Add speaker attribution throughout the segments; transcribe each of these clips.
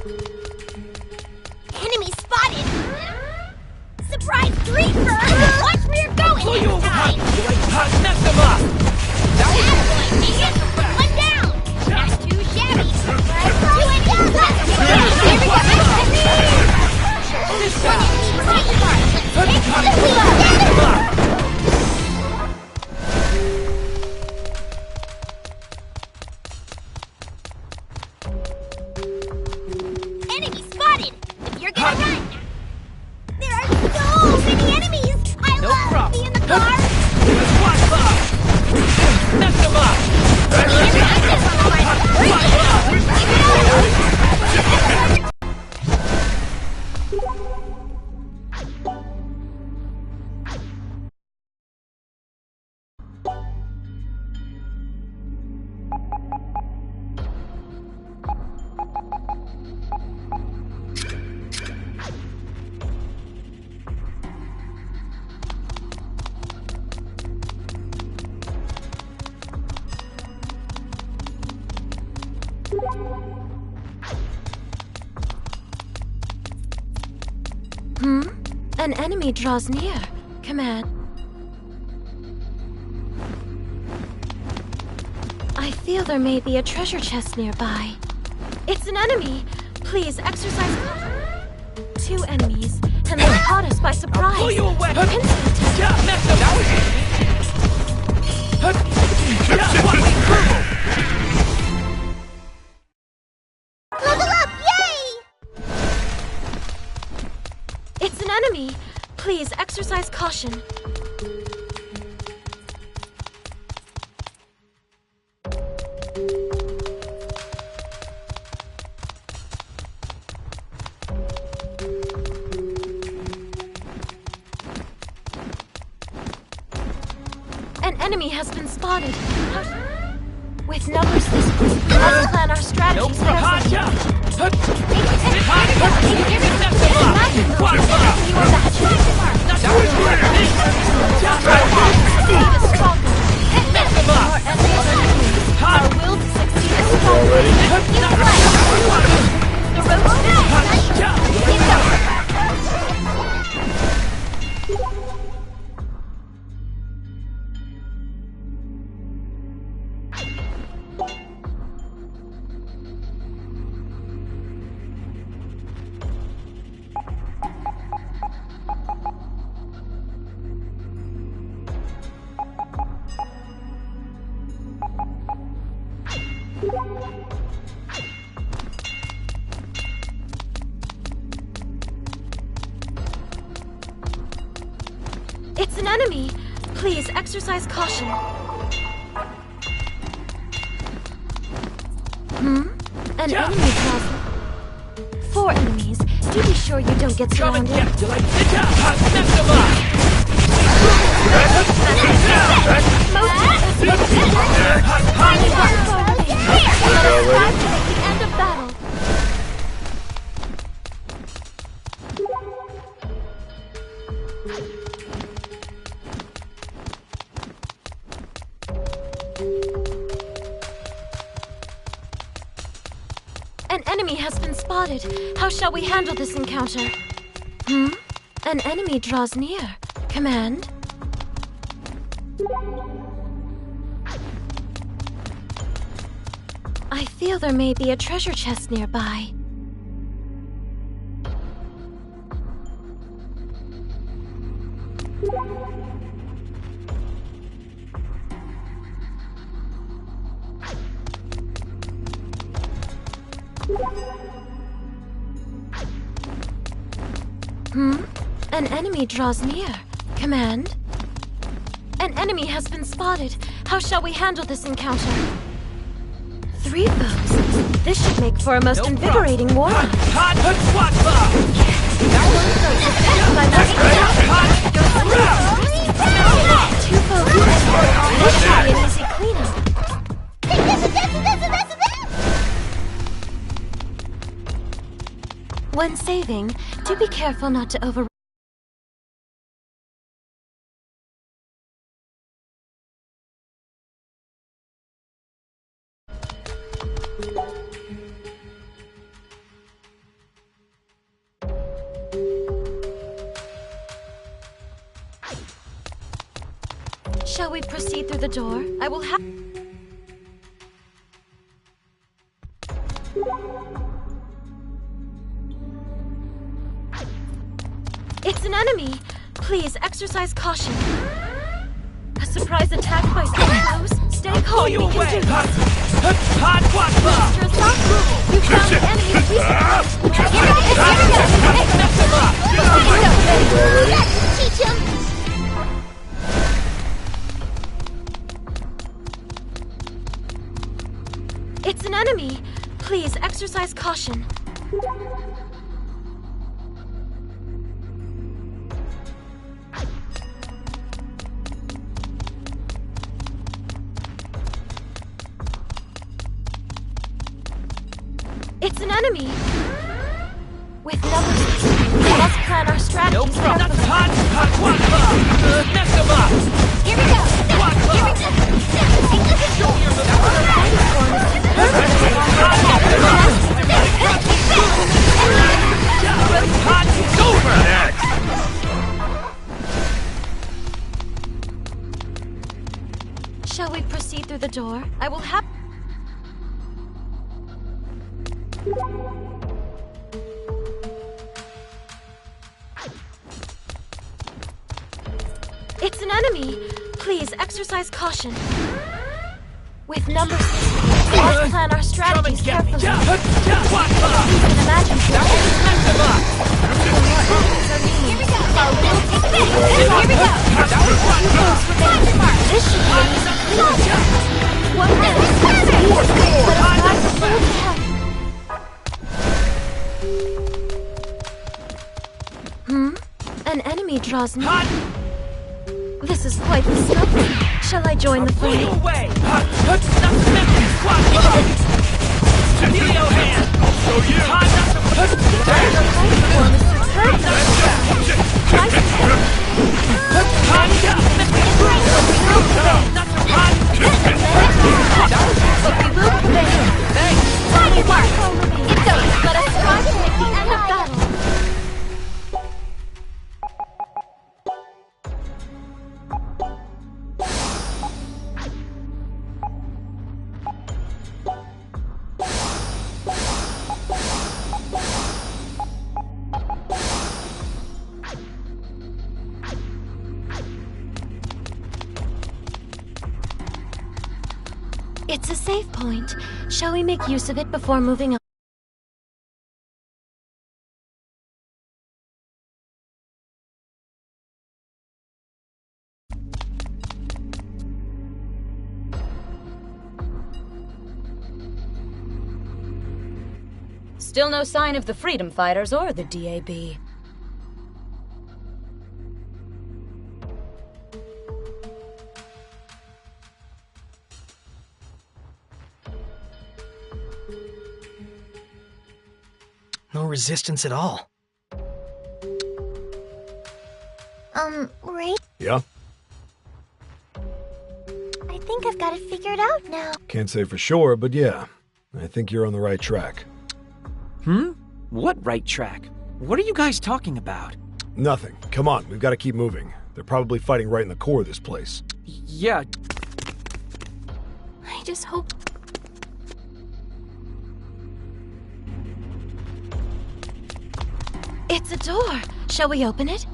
Speaker 1: Enemy spotted! Surprise creeper! Watch where you're going this time!
Speaker 2: Mess them up!
Speaker 1: Bad boy, take it! One down! Not too shabby! Do it! Here we go!
Speaker 2: This time!
Speaker 1: Take the wheel! Enemy spotted! If you're gonna run! There are so many enemies! I love being in the car!
Speaker 2: Squad club! Mess them up!
Speaker 3: An enemy draws near. Command. I feel there may be a treasure chest nearby. It's an enemy! Please exercise caution. 2 enemies, and they caught us by surprise.
Speaker 2: Pull you away!
Speaker 3: Instant.
Speaker 2: Mess them up!
Speaker 1: Level up! Yay!
Speaker 3: It's an enemy! Please exercise caution. An enemy has been spotted. With numbers this close, we must plan our strategies carefully. Our will to succeed is stronger. The road It's an enemy! Please exercise caution. An enemy draws. 4 enemies. Do be sure you don't get surrounded.
Speaker 2: Mess them up!
Speaker 3: The end of battle. An enemy has been spotted. How shall we handle this encounter? An enemy draws near. Command. I feel there may be a treasure chest nearby. An enemy draws near. Command. An enemy has been spotted. How shall we handle this encounter? 3 foes. This should make for a most invigorating warm-up.
Speaker 2: Squad club!
Speaker 3: Two foes. This should be an easy cleanup. When saving, do be careful not to over. Shall we proceed through the door? I will have... It's an enemy! Please, exercise caution. A surprise attack by Scarecrows? Stay calm, we can do this.
Speaker 2: Hot
Speaker 3: Mr. Asaku, you found the enemy's weakness.
Speaker 1: Teach him!
Speaker 3: It's an enemy! Please, exercise caution. It's an enemy! With numbers, we must plan our strategies carefully.
Speaker 2: Hot mess him up!
Speaker 1: Here we go! Here we go!
Speaker 2: Show your Hot over!
Speaker 3: Shall we proceed through the door? I will have... It's an enemy! Please, exercise caution. With numbers, we must plan our strategies carefully. You can imagine
Speaker 2: Mess him up!
Speaker 1: Here we go! Here we go!
Speaker 3: this should be an easy clear. One minute. An enemy draws near. This is quite disgusting. Shall I join the fray?
Speaker 2: Away! Video hand!
Speaker 4: I'll show you!
Speaker 3: Let us strive to make the end of battle. It's a safe point. Shall we make use of it before moving on?
Speaker 5: Still no sign of the Freedom Fighters or the DAB.
Speaker 6: No resistance at all.
Speaker 1: Ray,
Speaker 4: Yeah?
Speaker 1: I think I've got it figured out now.
Speaker 4: Can't say for sure, but yeah. I think you're on the right track.
Speaker 2: What right track? What are you guys talking about?
Speaker 4: Nothing. Come on, we've got to keep moving. They're probably fighting right in the core of this place.
Speaker 2: Yeah,
Speaker 1: I just hope...
Speaker 3: It's a door. Shall we open it?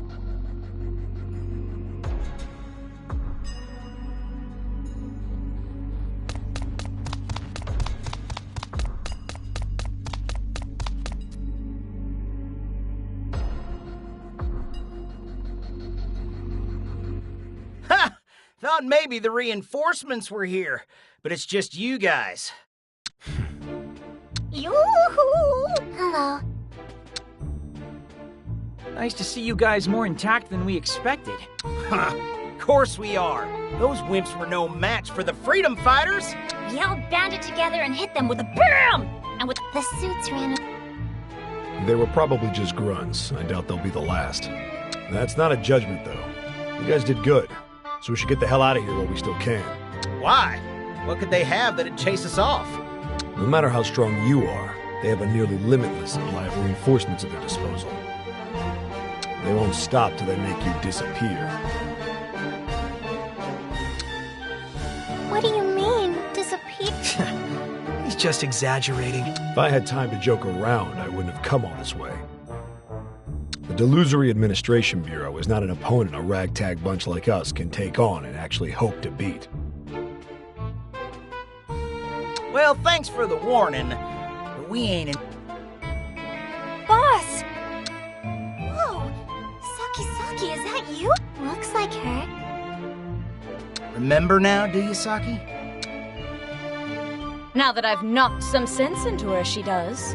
Speaker 7: Ha! Thought maybe the reinforcements were here, but it's just you guys.
Speaker 1: Yoo-hoo! Hello.
Speaker 2: nice to see you guys more intact than we expected.
Speaker 7: Huh. Course we are. Those wimps were no match for the Freedom Fighters.
Speaker 1: We all banded together and hit them with a BAM! And with the suits ran...
Speaker 4: They were probably just grunts. I doubt they'll be the last. That's not a judgment, though. You guys did good, so we should get the hell out of here while we still can.
Speaker 7: Why? What could they have that'd chase us off?
Speaker 4: No matter how strong you are, they have a nearly limitless supply of reinforcements at their disposal. They won't stop till they make you disappear.
Speaker 1: What do you mean, disappear?
Speaker 6: He's just exaggerating.
Speaker 4: If I had time to joke around, I wouldn't have come all this way. The Delusory Administration Bureau is not an opponent a ragtag bunch like us can take on and actually hope to beat.
Speaker 7: Well, thanks for the warning, but we ain't in...
Speaker 1: Boss! Whoa! Saki, is that you? Looks like her.
Speaker 7: Remember now, do you, Saki?
Speaker 5: Now that I've knocked some sense into her, she does.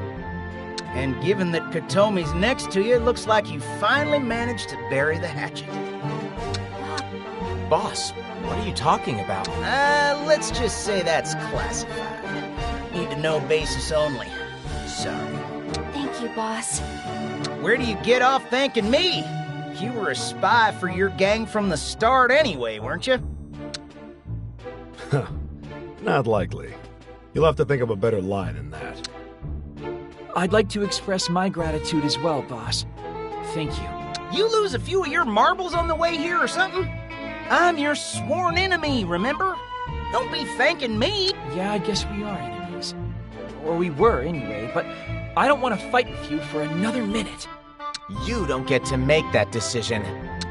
Speaker 7: And given that Katomi's next to you, it looks like you finally managed to bury the hatchet.
Speaker 2: Boss, what are you talking about?
Speaker 7: Let's just say that's classified. Need to know basis only. Sorry.
Speaker 1: Thank you, boss.
Speaker 7: Where do you get off thanking me? You were a spy for your gang from the start anyway, weren't you?
Speaker 4: Not likely. You'll have to think of a better line than that.
Speaker 2: I'd like to express my gratitude as well, boss. Thank you.
Speaker 7: You lose a few of your marbles on the way here or something? I'm your sworn enemy, remember? Don't be thanking me.
Speaker 2: Yeah, I guess we are enemies. Or we were anyway, but I don't want to fight with you for another minute.
Speaker 8: You don't get to make that decision.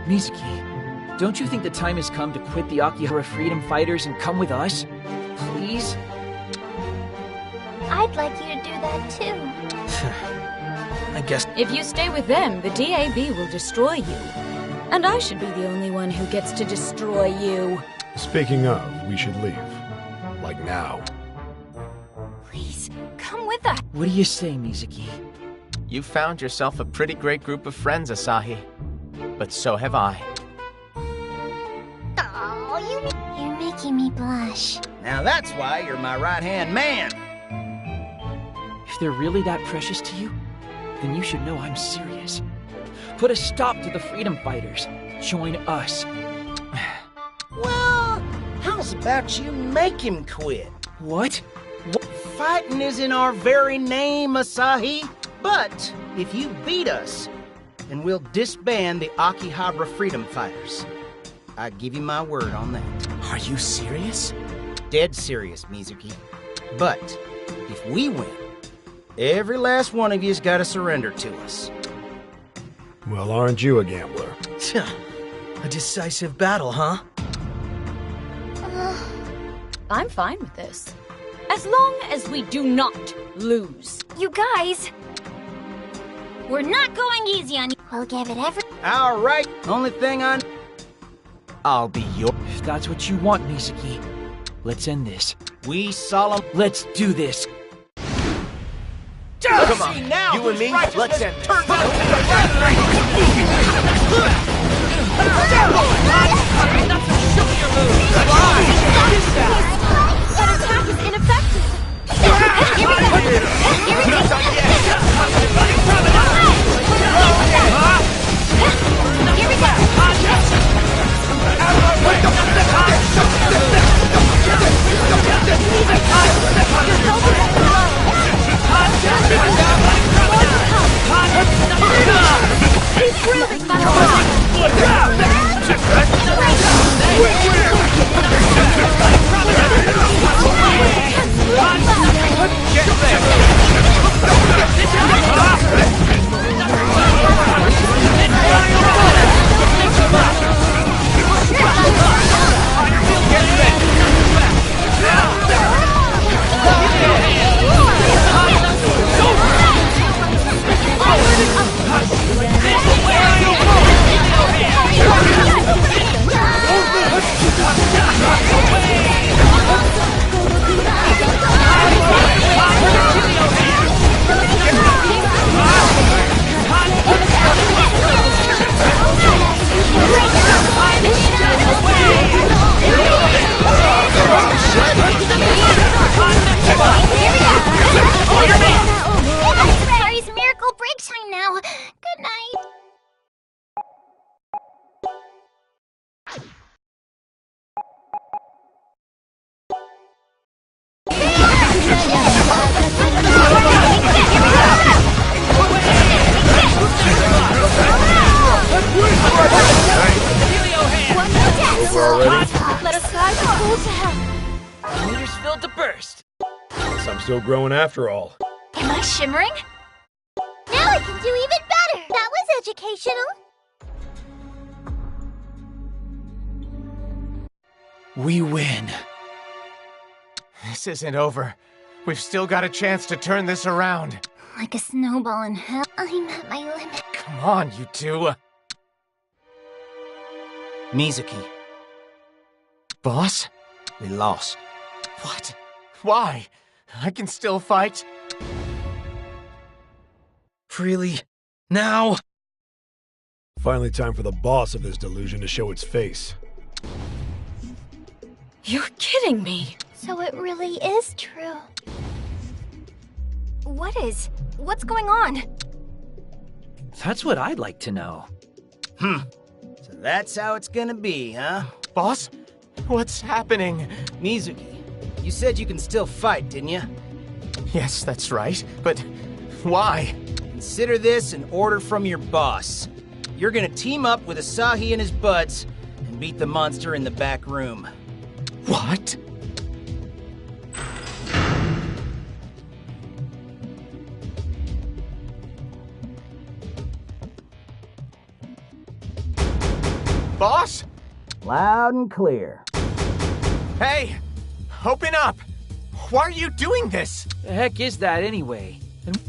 Speaker 2: Mizuki, don't you think the time has come to quit the Akihabara freedom fighters and come with us? Please?
Speaker 1: I'd like you to do that too.
Speaker 6: I guess.
Speaker 5: If you stay with them, the DAB will destroy you. And I should be the only one who gets to destroy you.
Speaker 4: Speaking of, we should leave. Like now.
Speaker 1: Please, come with us.
Speaker 2: What do you say, Mizuki?
Speaker 8: You found yourself a pretty great group of friends, Asahi. But so have I.
Speaker 1: Oh, you're making me blush.
Speaker 7: Now that's why you're my right-hand man.
Speaker 2: If they're really that precious to you, then you should know I'm serious. Put a stop to the freedom fighters. Join us.
Speaker 7: Well, how's about you make him quit?
Speaker 2: What?
Speaker 7: Fighting is in our very name, Asahi. But if you beat us, then we'll disband the Akihabara freedom fighters. I give you my word on that.
Speaker 8: Are you serious?
Speaker 7: Dead serious, Mizuki. But if we win, every last one of you's got to surrender to us.
Speaker 4: Well, aren't you a gambler?
Speaker 6: A decisive battle, huh?
Speaker 5: I'm fine with this. As long as we do not lose.
Speaker 1: You guys, we're not going easy on you. We'll give it every...
Speaker 7: All right, only thing
Speaker 8: I'll be your...
Speaker 2: If that's what you want, Mizuki, let's end this.
Speaker 7: we solemn...
Speaker 2: Let's do this.
Speaker 8: Come on,
Speaker 7: now
Speaker 8: you and me, let's end this.
Speaker 3: That attack is ineffective.
Speaker 1: Here we go.
Speaker 3: He's really
Speaker 1: Harry's miracle break time now. Good night.
Speaker 4: Over already?
Speaker 3: Let us guide the fool to hell.
Speaker 2: to burst.
Speaker 4: Guess I'm still growing after all.
Speaker 1: Am I shimmering? Now I can do even better! That was educational.
Speaker 2: We win.
Speaker 8: This isn't over. We've still got a chance to turn this around.
Speaker 1: Like a snowball in hell, I'm at my limit.
Speaker 8: Come on, you two.
Speaker 7: Mizuki,
Speaker 8: Boss?
Speaker 7: we lost.
Speaker 8: What? Why? I can still fight.
Speaker 6: Really? Now?
Speaker 4: Finally time for the boss of this delusion to show its face.
Speaker 3: You're kidding me.
Speaker 1: So it really is true. What's going on?
Speaker 2: That's what I'd like to know.
Speaker 7: So that's how it's gonna be, huh?
Speaker 8: Boss? What's happening?
Speaker 7: Mizuki, you said you can still fight, didn't you?
Speaker 8: Yes, that's right. But why?
Speaker 7: Consider this an order from your boss. You're gonna team up with Asahi and his buds and beat the monster in the back room.
Speaker 8: What? Boss?
Speaker 7: Loud and clear.
Speaker 8: Hey! Open up! Why are you doing this?
Speaker 2: The heck is that anyway?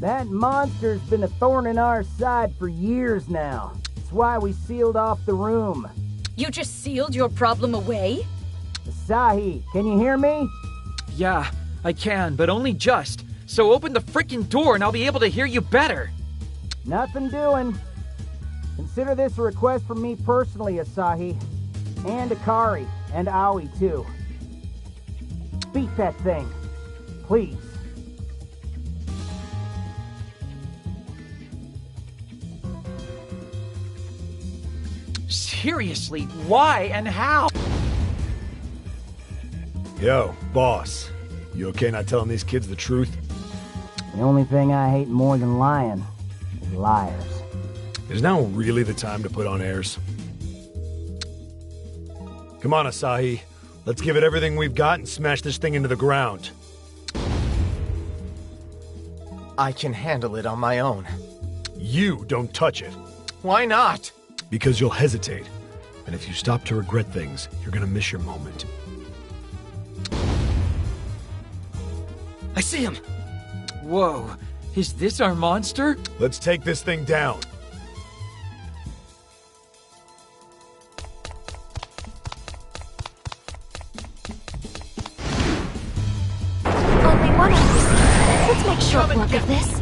Speaker 7: That monster's been a thorn in our side for years now. That's why we sealed off the room.
Speaker 5: You just sealed your problem away?
Speaker 7: Asahi, can you hear me?
Speaker 2: Yeah, I can, but only just. So open the frickin' door and I'll be able to hear you better.
Speaker 7: Nothing doing. Consider this a request from me personally, Asahi. And Akari, and Aoi too. Beat that thing. Please.
Speaker 2: Seriously, why and how?
Speaker 4: Yo, boss. You okay not telling these kids the truth?
Speaker 7: The only thing I hate more than lying is liars.
Speaker 4: Is now really the time to put on airs? Come on, Asahi. Let's give it everything we've got and smash this thing into the ground.
Speaker 8: I can handle it on my own.
Speaker 4: You don't touch it.
Speaker 8: Why not?
Speaker 4: Because you'll hesitate. And if you stop to regret things, you're gonna miss your moment.
Speaker 6: I see him.
Speaker 2: Whoa, is this our monster?
Speaker 4: Let's take this thing down.
Speaker 3: Only one of us. Let's make short work of this.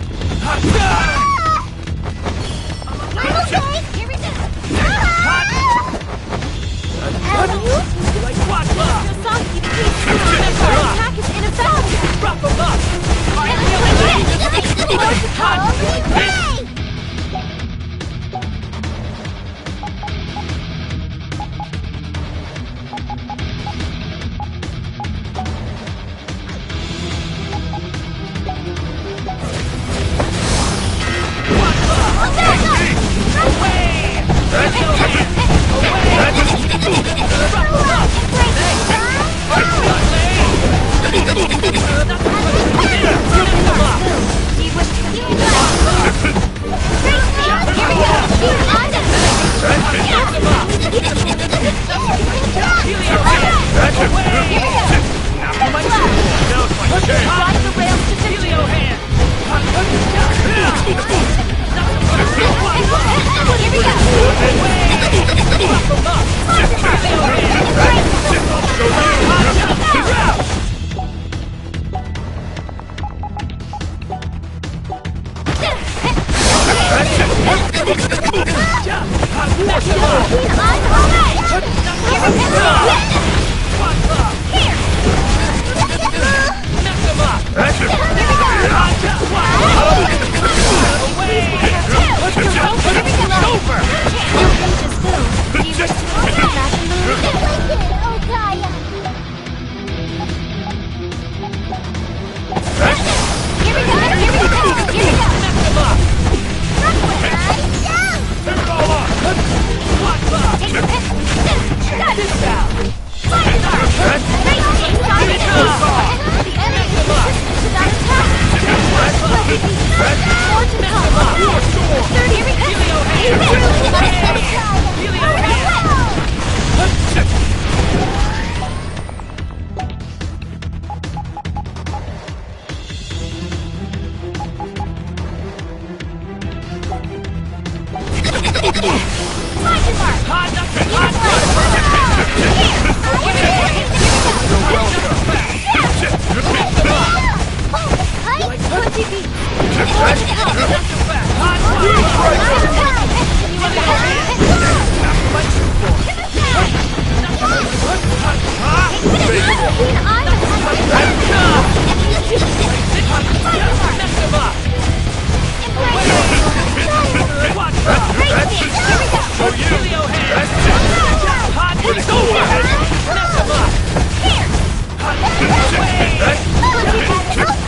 Speaker 1: I'm okay! Here we go!
Speaker 3: Yosaki, please remember our attack is ineffective.
Speaker 2: Wrap him up!
Speaker 1: Hey!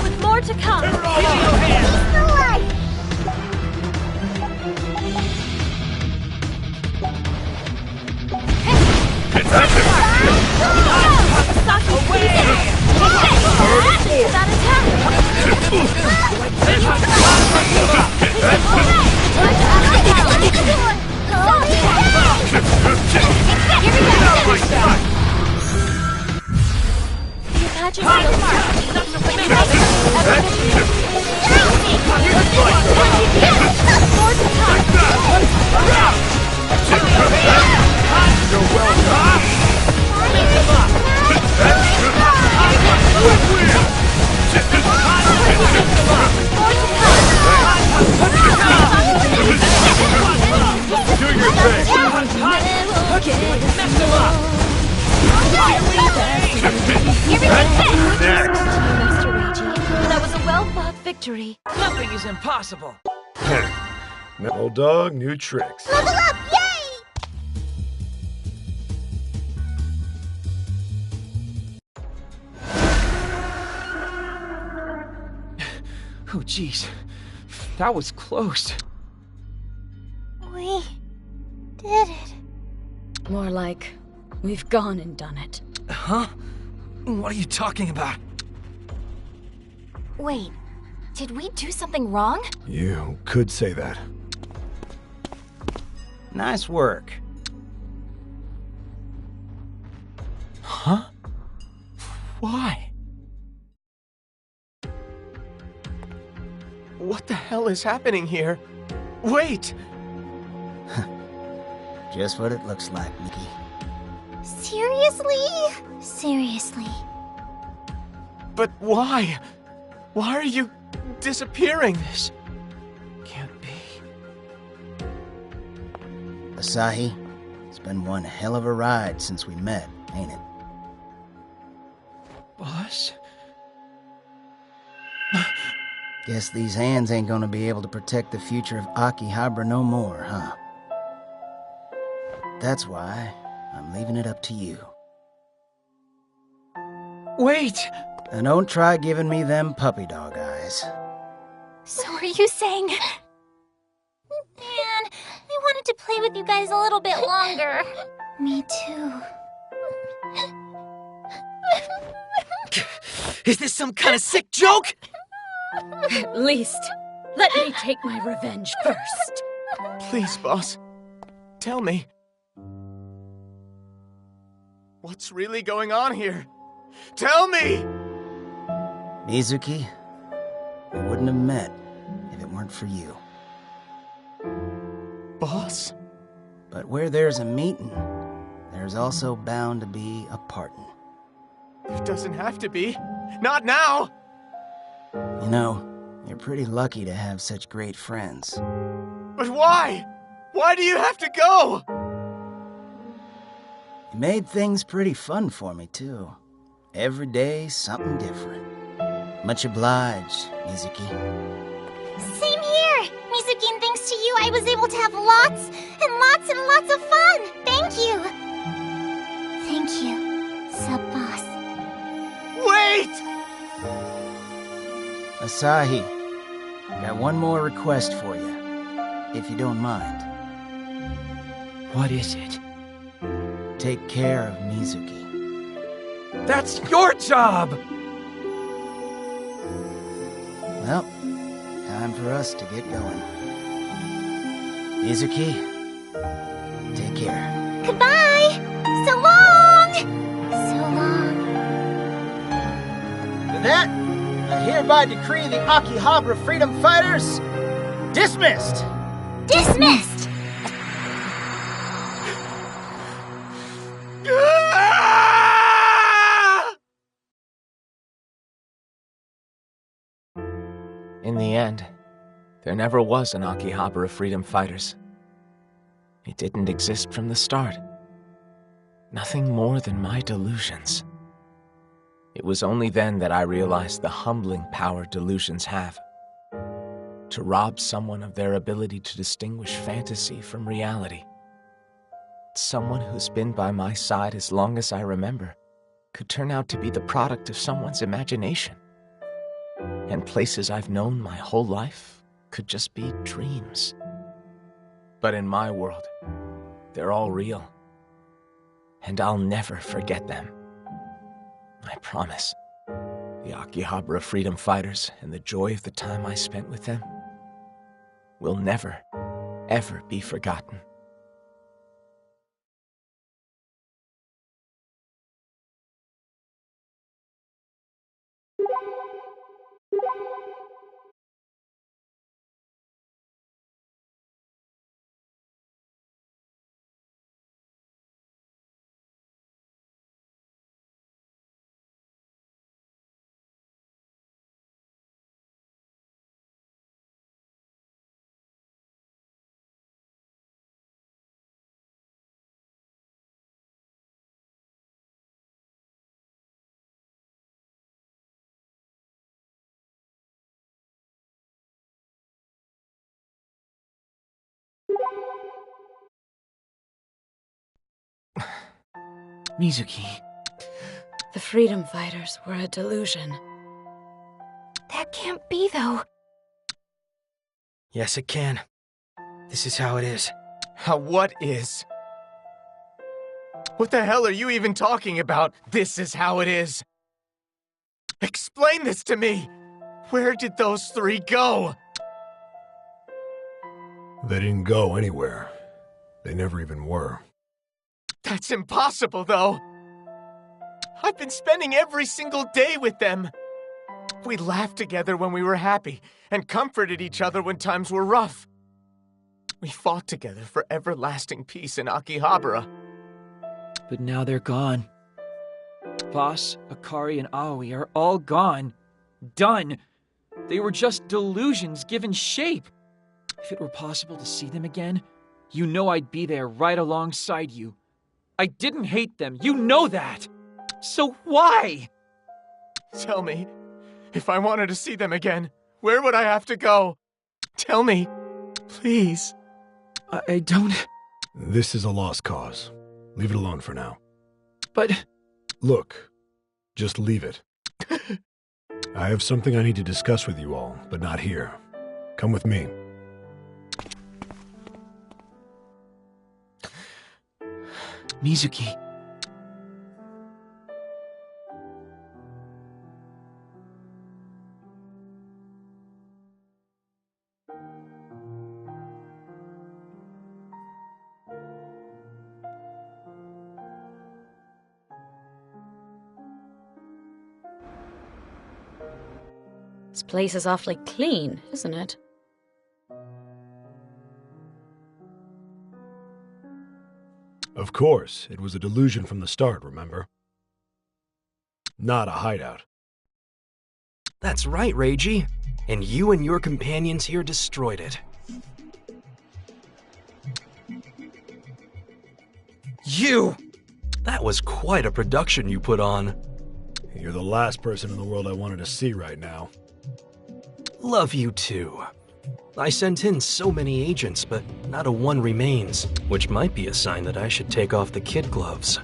Speaker 3: With more to come. That was a well-fought victory.
Speaker 2: Nothing is impossible.
Speaker 4: Old dog, new tricks.
Speaker 1: Level up! Yay!
Speaker 2: Oh, jeez. That was close.
Speaker 1: We did it.
Speaker 5: More like, we've gone and done it.
Speaker 6: Huh? What are you talking about?
Speaker 1: Wait, did we do something wrong?
Speaker 4: You could say that.
Speaker 7: Nice work.
Speaker 8: Huh? Why? What the hell is happening here? Wait!
Speaker 7: Just what it looks like, Mickey.
Speaker 1: Seriously? Seriously.
Speaker 8: But why? Why are you disappearing? This can't be.
Speaker 7: Asahi, it's been one hell of a ride since we met, ain't it?
Speaker 2: Boss?
Speaker 7: Guess these hands ain't gonna be able to protect the future of Akihabara no more, huh? That's why I'm leaving it up to you.
Speaker 2: Wait!
Speaker 7: And don't try giving me them puppy dog eyes.
Speaker 1: So are you saying... Man, I wanted to play with you guys a little bit longer. Me too.
Speaker 6: Is this some kind of sick joke?
Speaker 5: At least, let me take my revenge first.
Speaker 8: Please, boss. Tell me. What's really going on here? Tell me!
Speaker 7: Mizuki, we wouldn't have met if it weren't for you.
Speaker 8: Boss?
Speaker 7: But where there's a meeting, there's also bound to be a parting.
Speaker 8: It doesn't have to be. Not now!
Speaker 7: You know, you're pretty lucky to have such great friends.
Speaker 8: But why? Why do you have to go?
Speaker 7: You made things pretty fun for me, too. Every day, something different. Much obliged, Mizuki.
Speaker 1: Same here! Mizuki, and thanks to you, I was able to have lots and lots and lots of fun! Thank you! Thank you, sub-boss.
Speaker 8: Wait!
Speaker 7: Asahi, got one more request for you, if you don't mind.
Speaker 2: What is it?
Speaker 7: Take care of Mizuki.
Speaker 2: That's your job!
Speaker 7: Well, time for us to get going. Mizuki, take care.
Speaker 1: Goodbye! So long! So long.
Speaker 7: With that, I hereby decree the Akihabara Freedom Fighters dismissed!
Speaker 1: Dismissed!
Speaker 8: There never was an Akihabara Freedom Fighters. It didn't exist from the start. Nothing more than my delusions. It was only then that I realized the humbling power delusions have. To rob someone of their ability to distinguish fantasy from reality. Someone who's been by my side as long as I remember could turn out to be the product of someone's imagination. And places I've known my whole life could just be dreams. But in my world, they're all real. And I'll never forget them. I promise. The Akihabara Freedom Fighters and the joy of the time I spent with them will never, ever be forgotten.
Speaker 2: Mizuki.
Speaker 5: The Freedom Fighters were a delusion.
Speaker 3: That can't be, though.
Speaker 6: Yes, it can. This is how it is.
Speaker 8: What is? What the hell are you even talking about? This is how it is. Explain this to me. Where did those three go?
Speaker 4: They didn't go anywhere. They never even were.
Speaker 8: That's impossible, though. I've been spending every single day with them. We laughed together when we were happy, and comforted each other when times were rough. We fought together for everlasting peace in Akihabara.
Speaker 2: But now they're gone. Boss, Akari, and Aoi are all gone. Done. They were just delusions given shape. If it were possible to see them again, you know I'd be there right alongside you. I didn't hate them, you know that! So why?
Speaker 8: Tell me, if I wanted to see them again, where would I have to go? Tell me, please.
Speaker 2: I don't...
Speaker 4: This is a lost cause. Leave it alone for now.
Speaker 2: But...
Speaker 4: Look, just leave it. I have something I need to discuss with you all, but not here. Come with me.
Speaker 2: Mizuki.
Speaker 5: This place is awfully clean, isn't it?
Speaker 4: Of course, it was a delusion from the start, remember? Not a hideout.
Speaker 6: That's right, Reiji. And you and your companions here destroyed it. You! That was quite a production you put on.
Speaker 4: You're the last person in the world I wanted to see right now.
Speaker 6: Love you too. I sent in so many agents, but not a one remains, which might be a sign that I should take off the kid gloves.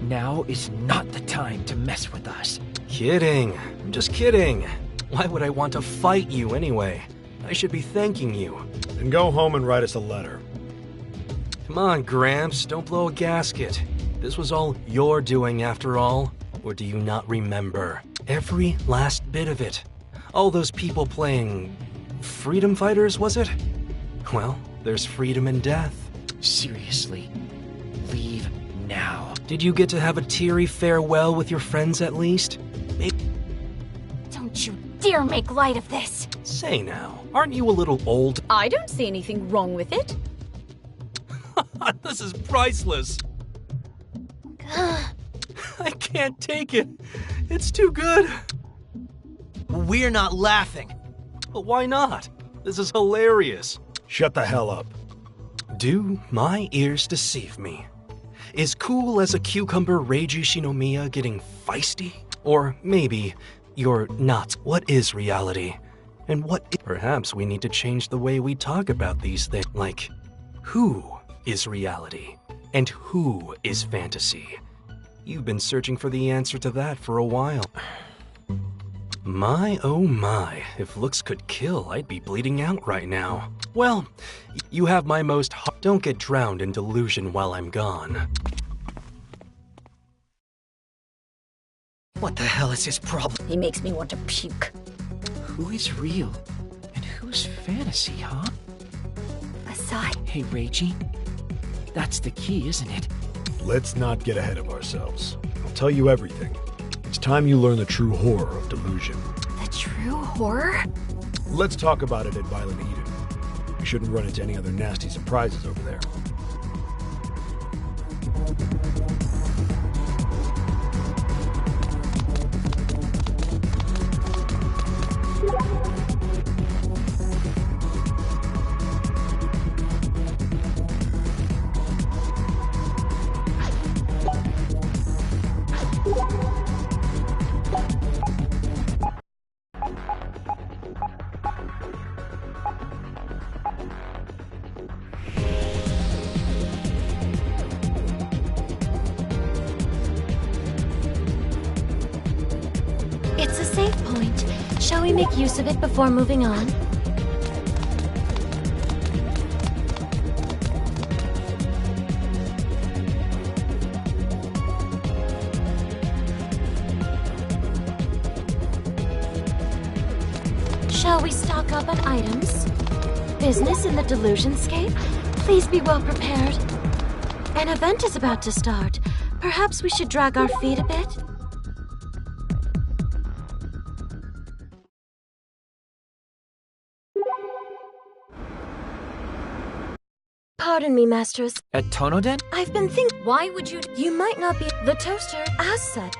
Speaker 2: Now is not the time to mess with us.
Speaker 6: Kidding. I'm just kidding. Why would I want to fight you anyway? I should be thanking you.
Speaker 4: Then go home and write us a letter.
Speaker 6: Come on, Gramps, don't blow a gasket. This was all your doing after all. Or do you not remember? Every last bit of it. All those people playing... Freedom Fighters, was it? Well, there's freedom in death.
Speaker 2: Seriously. Leave now.
Speaker 6: Did you get to have a teary farewell with your friends at least? Maybe...
Speaker 1: Don't you dare make light of this!
Speaker 6: Say now, aren't you a little old?
Speaker 5: I don't see anything wrong with it.
Speaker 6: This is priceless. I can't take it. It's too good.
Speaker 7: We're not laughing.
Speaker 6: Why not? This is hilarious.
Speaker 4: Shut the hell up.
Speaker 6: Do my ears deceive me? Is cool as a cucumber Reiji Shinomiya getting feisty? Or maybe you're not. What is reality? And perhaps we need to change the way we talk about these things. Like, who is reality? And who is fantasy? You've been searching for the answer to that for a while. My, oh my, if looks could kill, I'd be bleeding out right now. Well, you have my most don't get drowned in delusion while I'm gone.
Speaker 2: What the hell is his problem?
Speaker 5: He makes me want to puke.
Speaker 2: Who is real? And who's fantasy, huh?
Speaker 1: Asahi.
Speaker 2: Hey, Reiji. That's the key, isn't it?
Speaker 4: Let's not get ahead of ourselves. I'll tell you everything. It's time you learn the true horror of delusion.
Speaker 1: The true horror?
Speaker 4: Let's talk about it at Violent Eden. We shouldn't run into any other nasty surprises over there.
Speaker 3: It's a save point. Shall we make use of it before moving on? Shall we stock up on items? Business in the Delusionscape? Please be well prepared. An event is about to start. Perhaps we should drag our feet a bit? Pardon me, Masters.
Speaker 2: At Tonoden?
Speaker 3: I've been thinking, why would you... You might not be the toaster as such.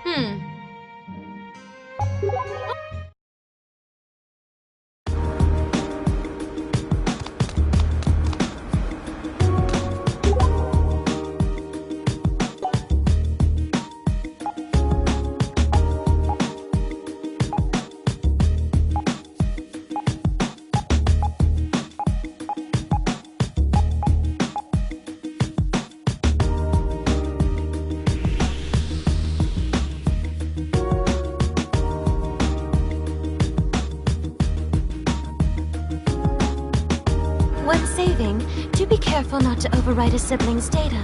Speaker 3: When saving, do be careful not to overwrite a sibling's data.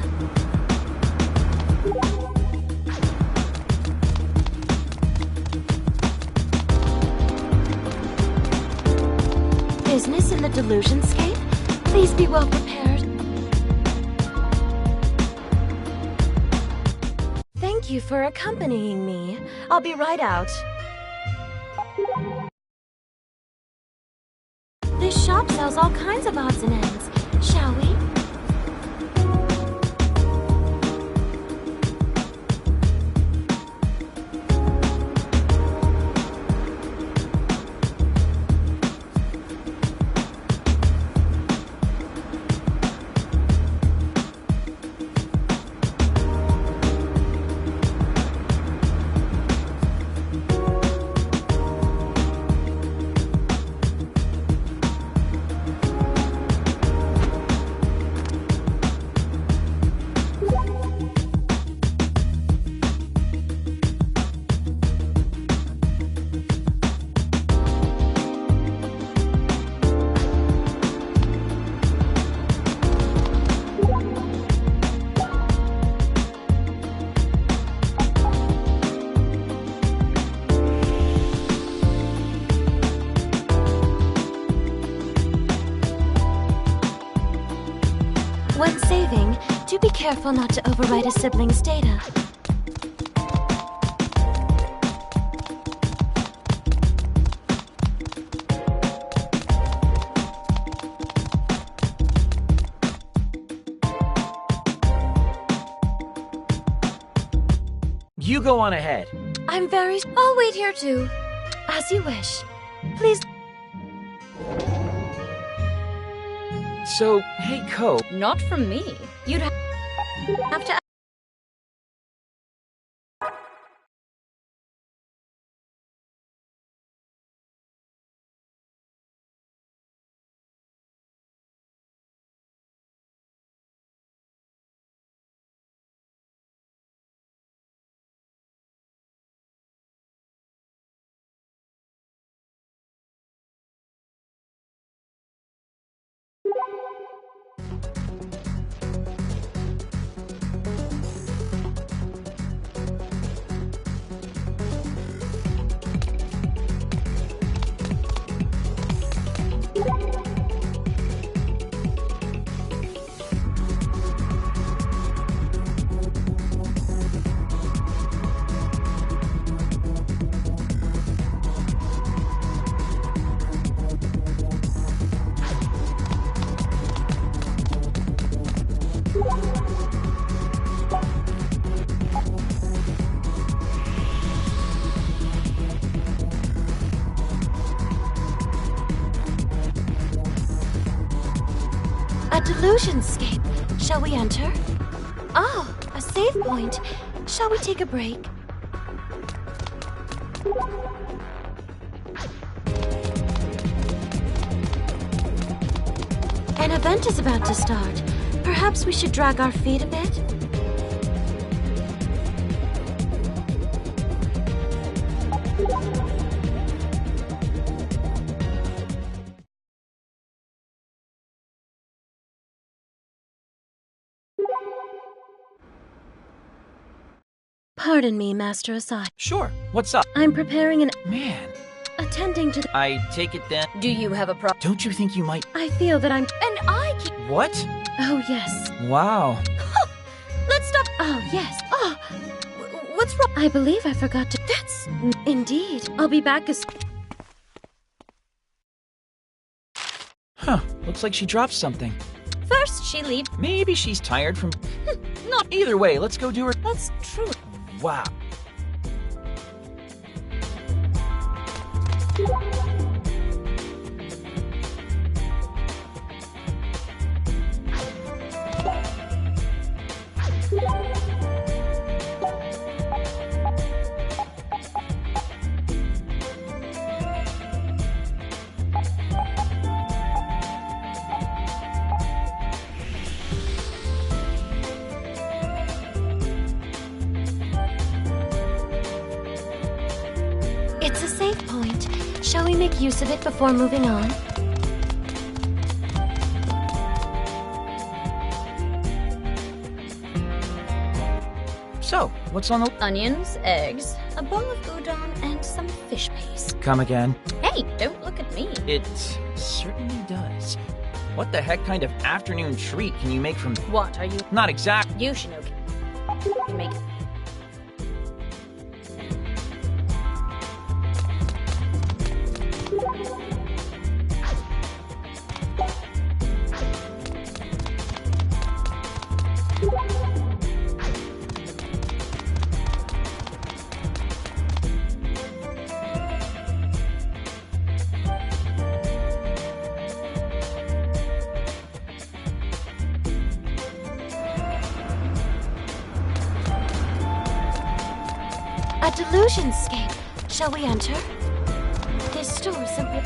Speaker 3: Business in the Delusionscape? Please be well prepared. Thank you for accompanying me. I'll be right out. This shop sells all kinds of odds and ends. Shall we? When saving, do be careful not to overwrite a sibling's data.
Speaker 2: You go on ahead.
Speaker 3: I'll wait here too. As you wish. Please.
Speaker 2: So, hey, Ko.
Speaker 5: Not from me. You'd have to...
Speaker 3: A delusionscape. Shall we enter? Oh, a save point. Shall we take a break? An event is about to start. Perhaps we should drag our feet a bit? Pardon me, Master Asai.
Speaker 2: Sure, what's up?
Speaker 3: I'm preparing an...
Speaker 2: Man,
Speaker 3: attending to the...
Speaker 2: I take it then.
Speaker 5: Do you have a problem?
Speaker 2: Don't you think you might...
Speaker 3: I feel that I'm...
Speaker 5: And I keep...
Speaker 2: What?
Speaker 3: Oh, yes.
Speaker 2: Wow.
Speaker 5: Let's stop...
Speaker 3: Oh, yes.
Speaker 5: Oh, what's wrong?
Speaker 3: I believe I forgot to...
Speaker 5: That's...
Speaker 3: Indeed. I'll be back as...
Speaker 2: Huh, looks like she dropped something.
Speaker 5: First, she leaves...
Speaker 2: Maybe she's tired from...
Speaker 5: Not...
Speaker 2: Either way, let's go do her...
Speaker 5: That's true.
Speaker 2: Wow.
Speaker 3: It's a save point. Shall we make use of it before moving on?
Speaker 2: So, what's on the...
Speaker 5: Onions, eggs, a bowl of udon, and some fish paste.
Speaker 2: Come again?
Speaker 5: Hey, don't look at me.
Speaker 2: It certainly does. What the heck kind of afternoon treat can you make from...
Speaker 5: What are you...
Speaker 2: Not exact...
Speaker 5: You should know. You make it.
Speaker 3: A delusionscape. Shall we enter? This store simply...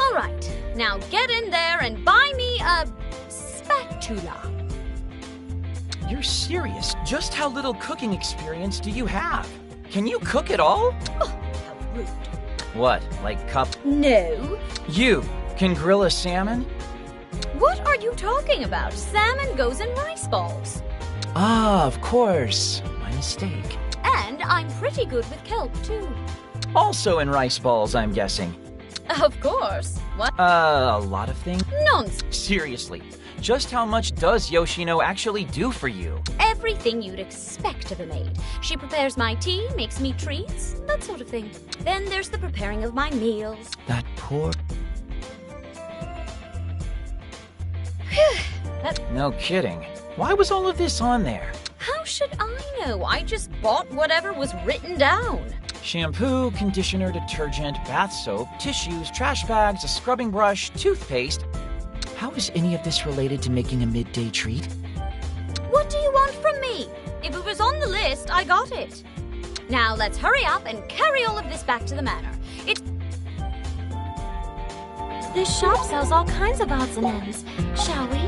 Speaker 5: All right, now get in there and buy me a spatula.
Speaker 2: You're serious? Just how little cooking experience do you have? Can you cook at all?
Speaker 5: Oh, how rude.
Speaker 2: What, like cup...
Speaker 5: No.
Speaker 2: You can grill a salmon?
Speaker 5: What are you talking about? Salmon goes in rice balls.
Speaker 2: Ah, of course. My mistake.
Speaker 5: And I'm pretty good with kelp, too.
Speaker 2: Also in rice balls, I'm guessing.
Speaker 5: Of course. What?
Speaker 2: A lot of things?
Speaker 5: Nonsense.
Speaker 2: Seriously, just how much does Yoshino actually do for you?
Speaker 5: Everything you'd expect of a maid. She prepares my tea, makes me treats, that sort of thing. Then there's the preparing of my meals.
Speaker 2: That poor... No kidding. Why was all of this on there?
Speaker 5: How should I know? I just bought whatever was written down.
Speaker 2: Shampoo, conditioner, detergent, bath soap, tissues, trash bags, a scrubbing brush, toothpaste. How is any of this related to making a midday treat?
Speaker 5: What do you want from me? If it was on the list, I got it. Now let's hurry up and carry all of this back to the manor.
Speaker 3: This shop sells all kinds of odds and ends. Shall we?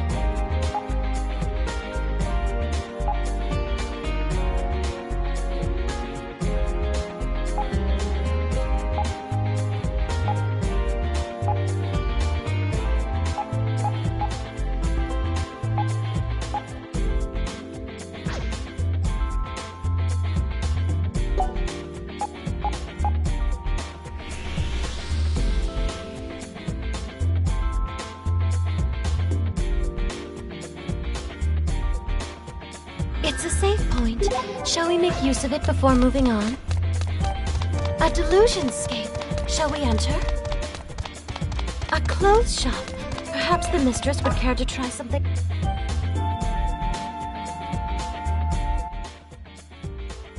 Speaker 3: It's a safe point. Shall we make use of it before moving on? A delusionscape. Shall we enter? A clothes shop. Perhaps the mistress would care to try something.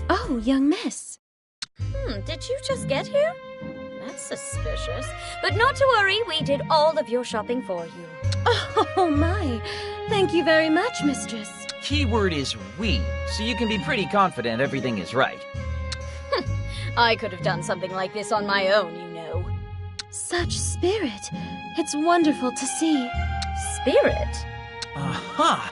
Speaker 3: Oh, young miss.
Speaker 5: Did you just get here? That's suspicious. But not to worry, we did all of your shopping for you.
Speaker 3: Oh, my. Thank you very much, mistress.
Speaker 2: Keyword is we, so you can be pretty confident everything is right.
Speaker 5: I could have done something like this on my own, you know.
Speaker 3: Such spirit. It's wonderful to see.
Speaker 5: Spirit?
Speaker 2: Aha!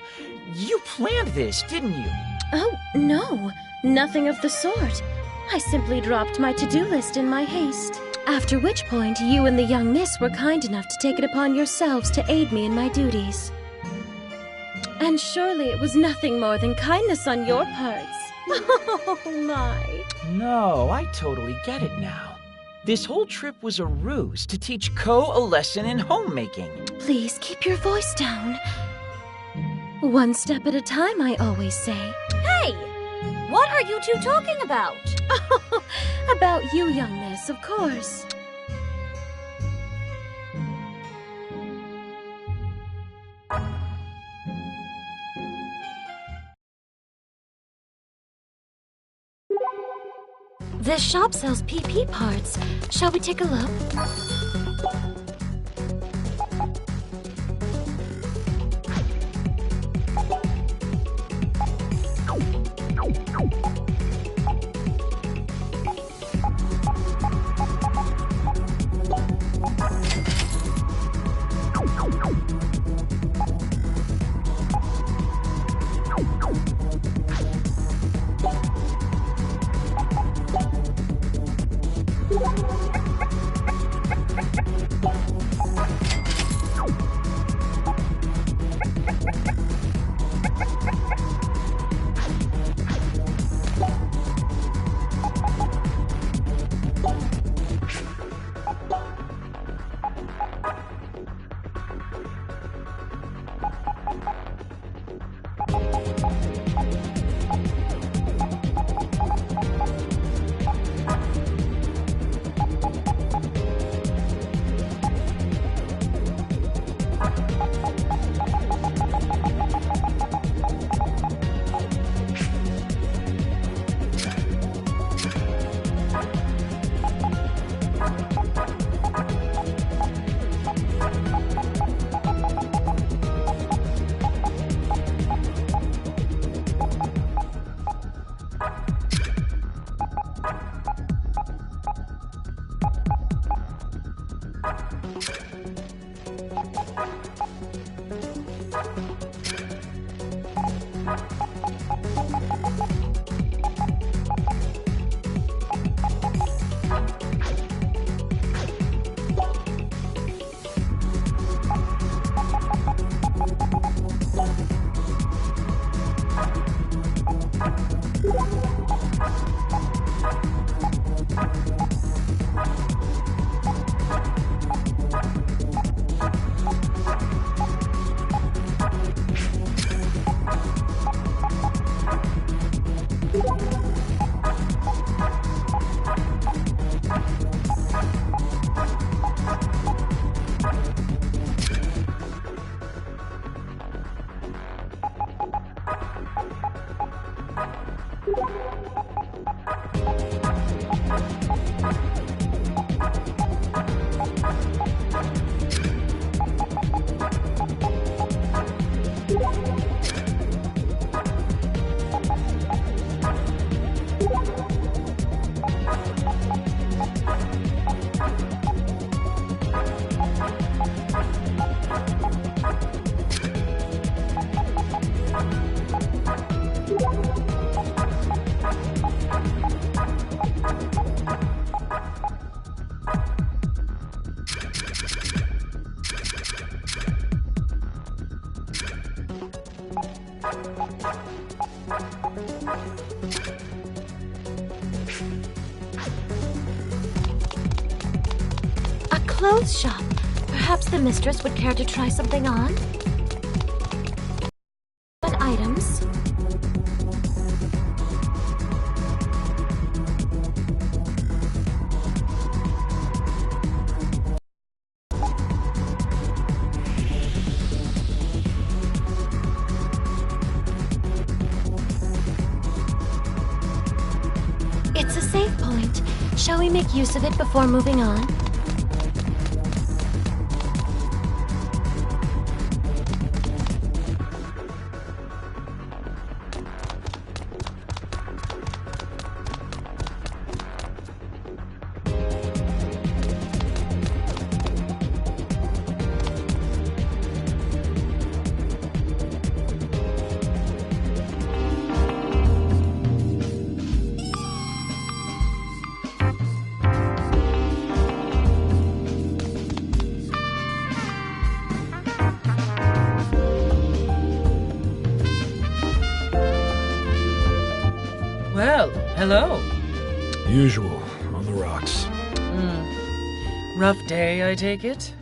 Speaker 2: You planned this, didn't you?
Speaker 3: Oh, no. Nothing of the sort. I simply dropped my to-do list in my haste. After which point, you and the young miss were kind enough to take it upon yourselves to aid me in my duties. And surely it was nothing more than kindness on your parts. Oh, my.
Speaker 2: No, I totally get it now. This whole trip was a ruse to teach Ko a lesson in homemaking.
Speaker 3: Please keep your voice down. One step at a time, I always say.
Speaker 5: Hey! What are you two talking about?
Speaker 3: Oh, about you, young miss, of course. This shop sells PP parts. Shall we take a look? A clothes shop. Perhaps the mistress would care to try something on? What items? It's a save point. Shall we make use of it before moving on?
Speaker 9: Well, hello.
Speaker 4: Usual, on the rocks.
Speaker 9: Rough day, I take it?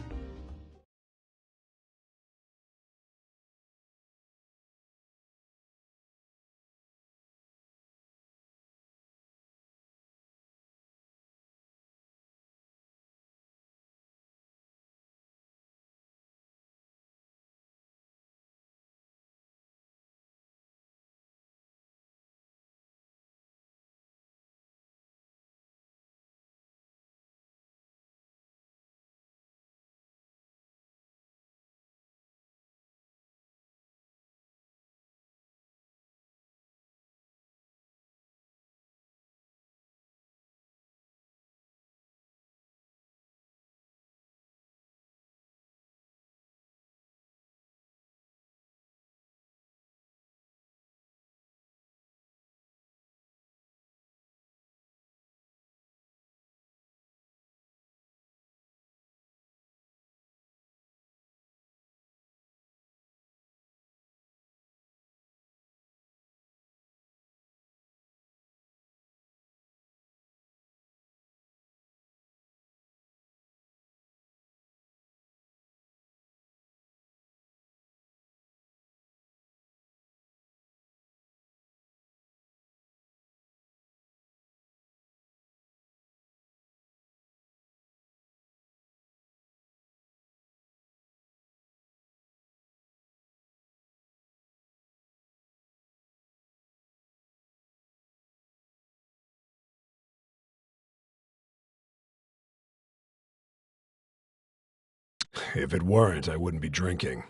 Speaker 4: If it weren't, I wouldn't be drinking.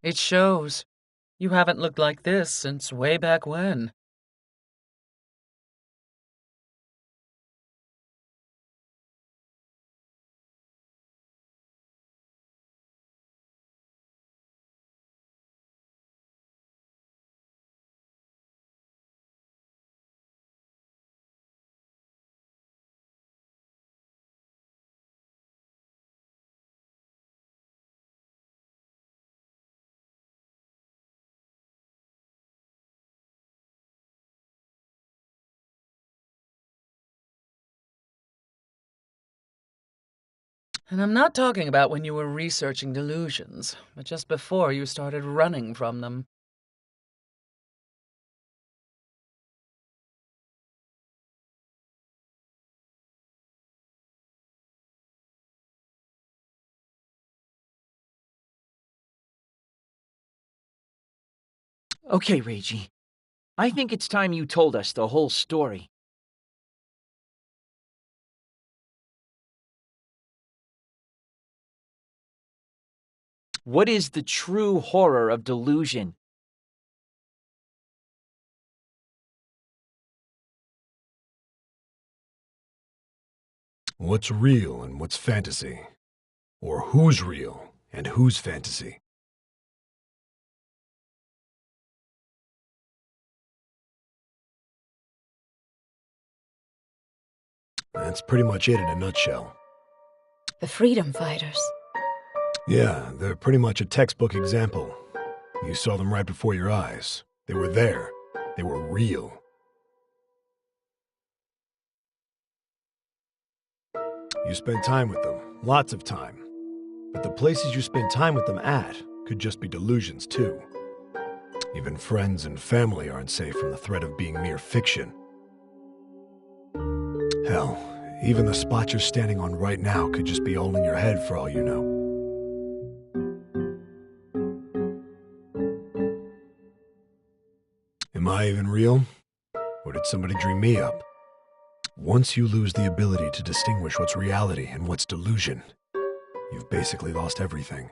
Speaker 9: It shows. You haven't looked like this since way back when. And I'm not talking about when you were researching delusions, but just before you started running from them.
Speaker 2: Okay, Reiji. I think it's time you told us the whole story. What is the true horror of delusion?
Speaker 4: What's real and what's fantasy? Or who's real and who's fantasy? That's pretty much it in a nutshell.
Speaker 5: The freedom fighters.
Speaker 4: Yeah, they're pretty much a textbook example. You saw them right before your eyes. They were there. They were real. You spent time with them, lots of time. But the places you spend time with them at could just be delusions too. Even friends and family aren't safe from the threat of being mere fiction. Hell, even the spot you're standing on right now could just be all in your head for all you know. Am I even real? Or did somebody dream me up? Once you lose the ability to distinguish what's reality and what's delusion, you've basically lost everything.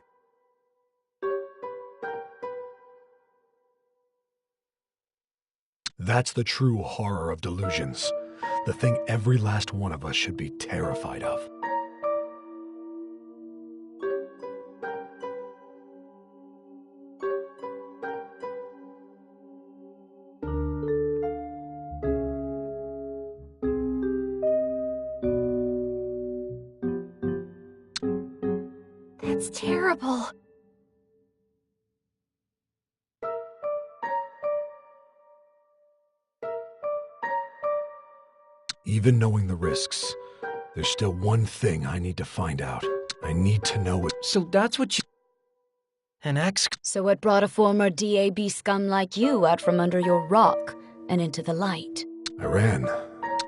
Speaker 4: That's the true horror of delusions. The thing every last one of us should be terrified of.
Speaker 1: That's terrible.
Speaker 4: Even knowing the risks, there's still one thing I need to find out. I need to know it.
Speaker 2: So that's what you...
Speaker 6: An ex...
Speaker 5: So what brought a former DAB scum like you out from under your rock and into the light?
Speaker 4: I ran.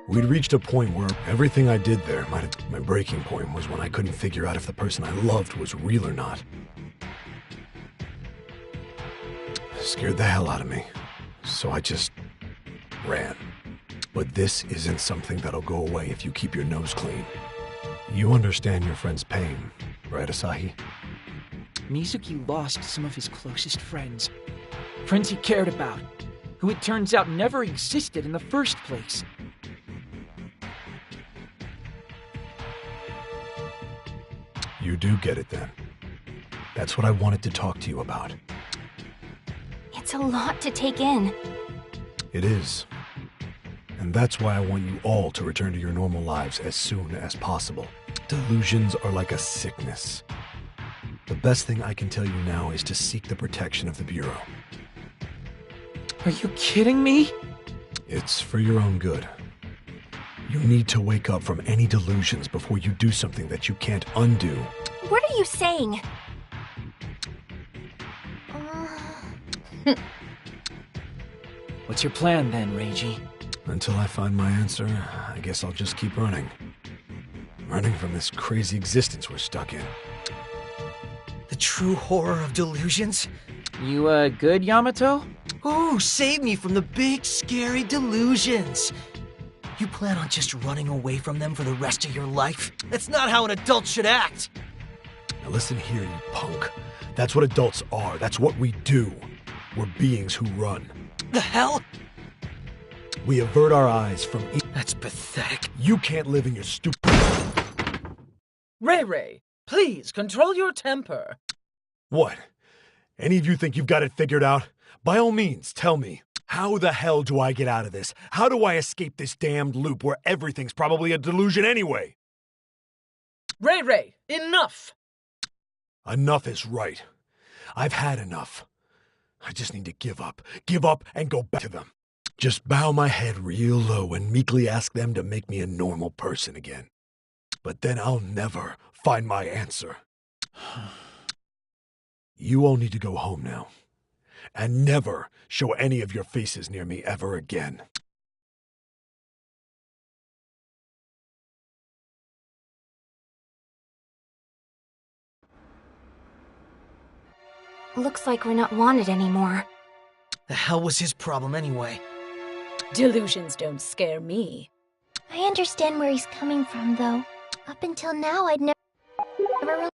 Speaker 4: We'd reached a point where everything I did there my breaking point was when I couldn't figure out if the person I loved was real or not. Scared the hell out of me. So I just ran. But this isn't something that'll go away if you keep your nose clean. You understand your friend's pain, right, Asahi?
Speaker 2: Mizuki lost some of his closest friends. Friends he cared about, who it turns out never existed in the first place.
Speaker 4: You do get it then. That's what I wanted to talk to you about.
Speaker 1: It's a lot to take in.
Speaker 4: It is. And that's why I want you all to return to your normal lives as soon as possible. Delusions are like a sickness. The best thing I can tell you now is to seek the protection of the Bureau.
Speaker 2: Are you kidding me?
Speaker 4: It's for your own good. You need to wake up from any delusions before you do something that you can't undo.
Speaker 1: What are you saying?
Speaker 2: What's your plan then, Reiji?
Speaker 4: Until I find my answer, I guess I'll just keep running. Running from this crazy existence we're stuck in.
Speaker 7: The true horror of delusions?
Speaker 2: You, good, Yamato?
Speaker 7: Ooh, save me from the big, scary delusions. You plan on just running away from them for the rest of your life? That's not how an adult should act.
Speaker 4: Now listen here, you punk. That's what adults are. That's what we do. We're beings who run.
Speaker 6: The hell?
Speaker 4: We avert our eyes from
Speaker 6: That's pathetic.
Speaker 4: You can't live in your stupid...
Speaker 9: Ray Ray, please control your temper.
Speaker 4: What? Any of you think you've got it figured out? By all means, tell me. How the hell do I get out of this? How do I escape this damned loop where everything's probably a delusion anyway?
Speaker 9: Ray Ray, enough!
Speaker 4: Enough is right. I've had enough. I just need to give up. Give up and go back to them. Just bow my head real low and meekly ask them to make me a normal person again. But then I'll never find my answer. You all need to go home now. And never show any of your faces near me ever again.
Speaker 1: Looks like we're not wanted anymore.
Speaker 7: The hell was his problem anyway?
Speaker 5: Delusions don't scare me.
Speaker 1: I understand where he's coming from, though. Up until now, I'd never really...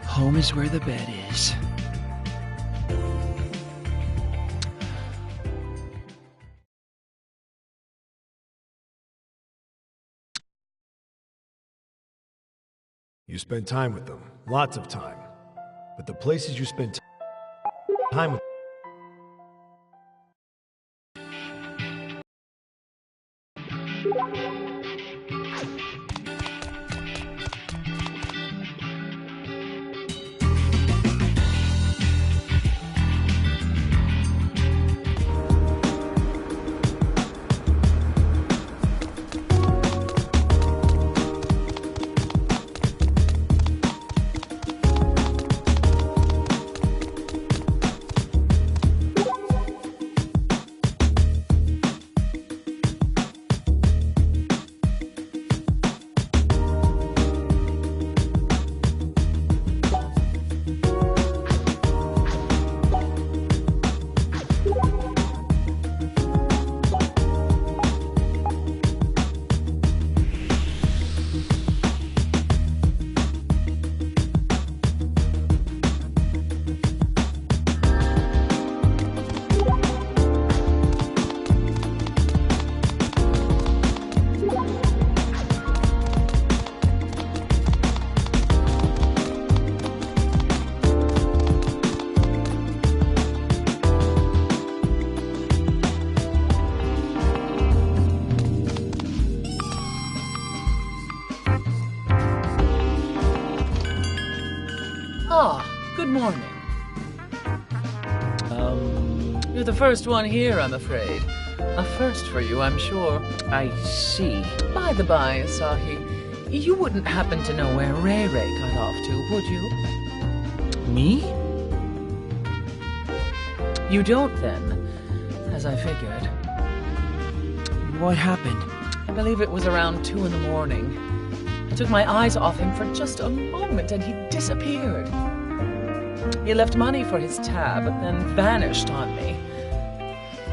Speaker 2: Home is where the bed is.
Speaker 4: You spend time with them. Lots of time. But the places you spend time with...
Speaker 9: Ah, good morning. You're the first one here, I'm afraid. A first for you, I'm sure.
Speaker 2: I see.
Speaker 9: By the by, Asahi, you wouldn't happen to know where Ray Ray got off to, would you?
Speaker 2: Me?
Speaker 9: You don't, then, as I figured.
Speaker 2: What happened?
Speaker 9: I believe it was around 2 in the morning. I took my eyes off him for just a moment and he disappeared. He left money for his tab, but then vanished on me.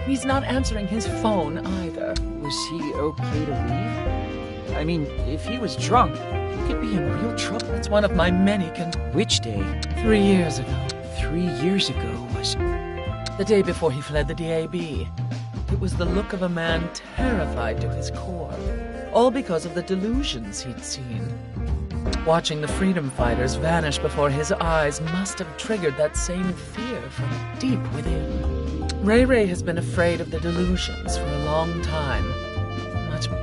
Speaker 9: He's not answering his phone either.
Speaker 2: Was he okay to leave? I mean, if he was drunk, he could be in real trouble.
Speaker 9: It's one of my many
Speaker 2: Which day?
Speaker 9: 3 years ago.
Speaker 2: 3 years ago was...
Speaker 9: The day before he fled the DAB. It was the look of a man terrified to his core. All because of the delusions he'd seen. Watching the freedom fighters vanish before his eyes must have triggered that same fear from deep within. Ray Ray has been afraid of the delusions for a long time. Much more.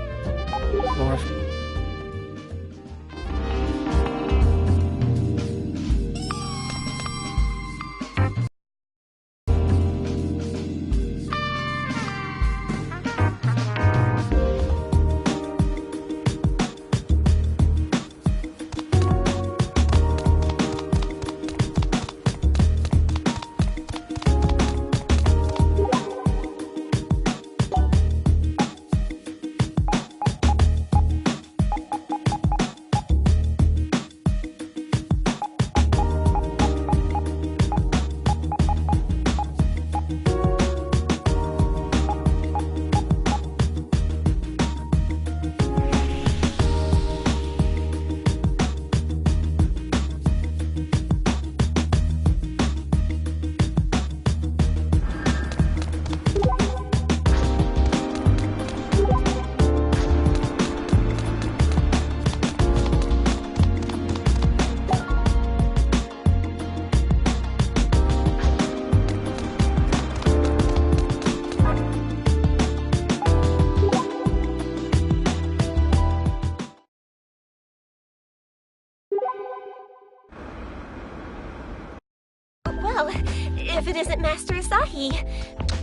Speaker 1: Well, if it isn't Master Asahi.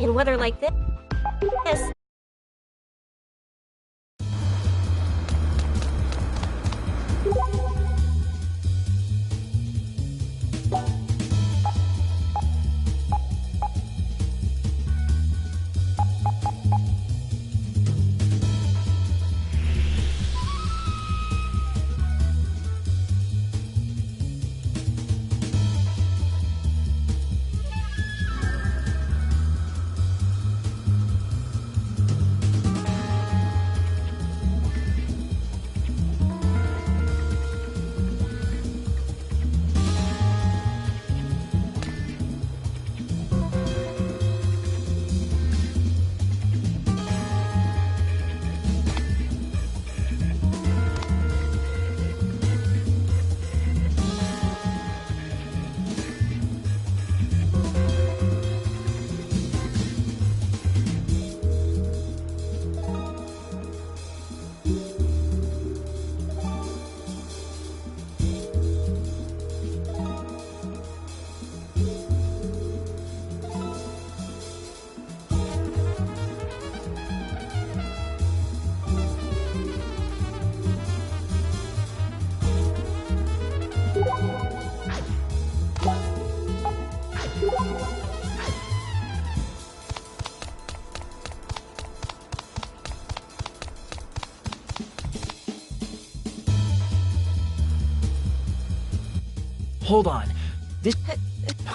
Speaker 1: In weather like this...
Speaker 2: Hold on. This...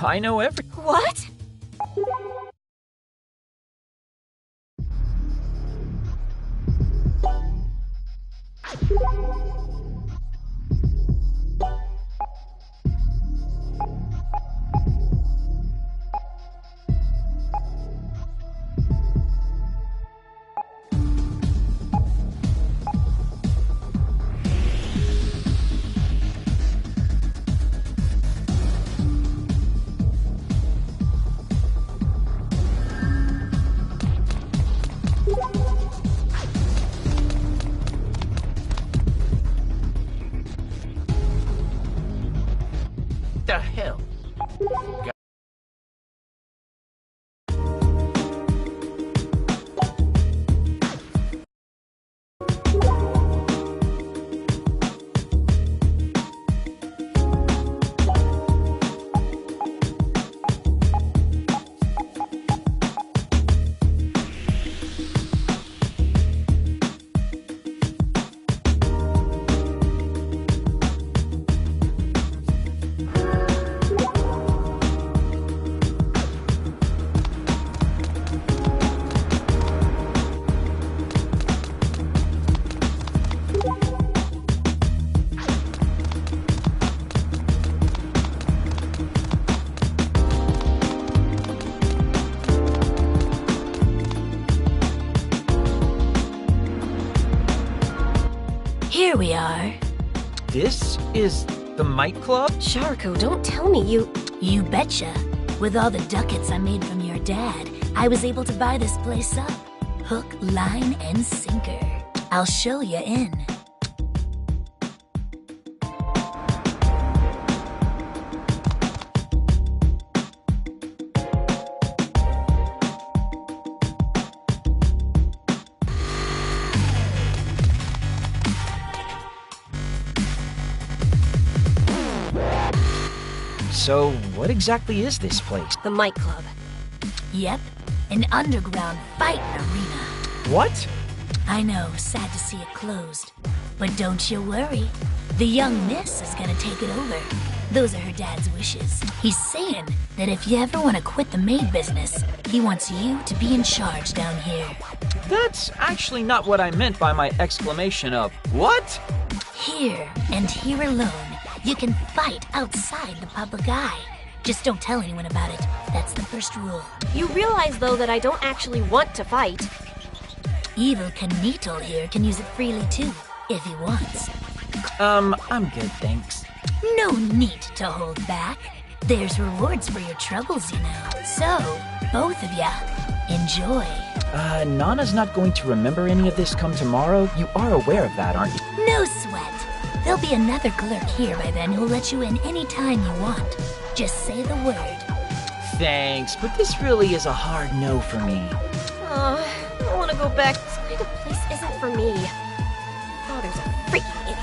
Speaker 2: I know every...
Speaker 1: What?
Speaker 7: The hell?
Speaker 10: Here we are.
Speaker 2: This is the Might Club?
Speaker 3: Sharko, don't tell me you...
Speaker 10: You betcha. With all the ducats I made from your dad, I was able to buy this place up. Hook, line, and sinker. I'll show you in.
Speaker 2: So, what exactly is this place?
Speaker 3: The Might Club.
Speaker 10: Yep, an underground fighting arena.
Speaker 2: What?
Speaker 10: I know, sad to see it closed. But don't you worry. The young miss is gonna take it over. Those are her dad's wishes. He's saying that if you ever want to quit the maid business, he wants you to be in charge down here.
Speaker 2: That's actually not what I meant by my exclamation of, what?
Speaker 10: Here, and here alone, you can fight outside the public eye. Just don't tell anyone about it. That's the first rule.
Speaker 3: You realize, though, that I don't actually want to fight.
Speaker 10: Evil Knietel here can use it freely, too, if he wants.
Speaker 2: I'm good, thanks.
Speaker 10: No need to hold back. There's rewards for your troubles, you know. So, both of ya, enjoy.
Speaker 2: Nana's not going to remember any of this come tomorrow? You are aware of that, aren't you?
Speaker 10: No sweat. There'll be another clerk here by then who'll let you in any time you want. Just say the word.
Speaker 2: Thanks, but this really is a hard no for me.
Speaker 3: I don't want to go back. This kind of place isn't for me. Father's a freaking idiot.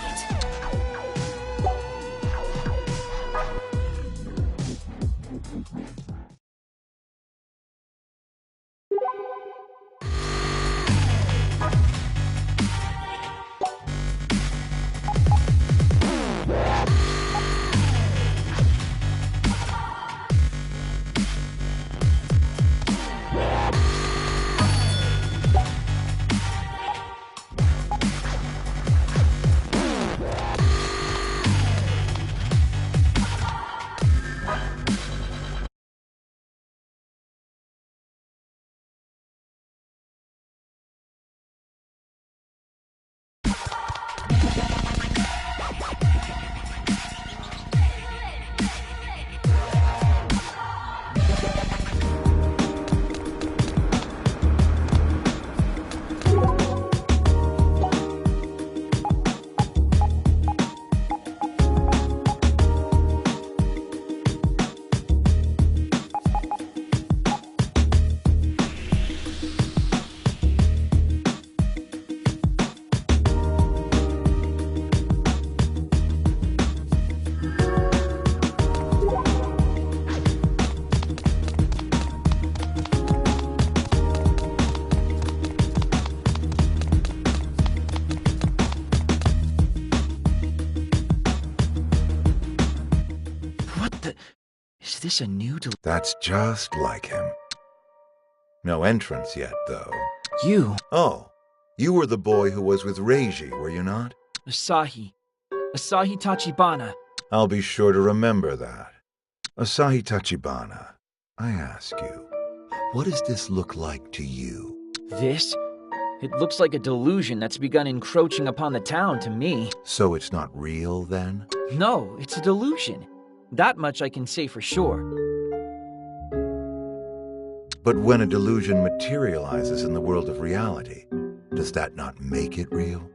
Speaker 2: Is this a new
Speaker 11: That's just like him. No entrance yet, though.
Speaker 2: You?
Speaker 11: Oh, you were the boy who was with Reiji, were you not?
Speaker 2: Asahi. Asahi Tachibana.
Speaker 11: I'll be sure to remember that. Asahi Tachibana, I ask you, what does this look like to you?
Speaker 2: This? It looks like a delusion that's begun encroaching upon the town to me.
Speaker 11: So it's not real, then?
Speaker 2: No, it's a delusion. That much I can say for sure.
Speaker 11: But when a delusion materializes in the world of reality, does that not make it real?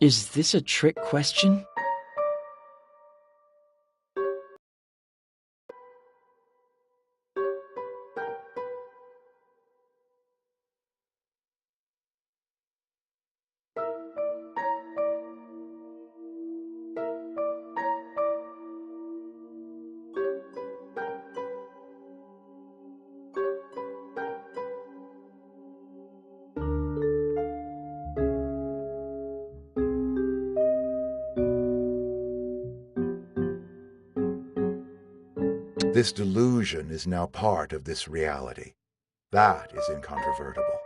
Speaker 2: Is this a trick question?
Speaker 11: This delusion is now part of this reality. That is incontrovertible.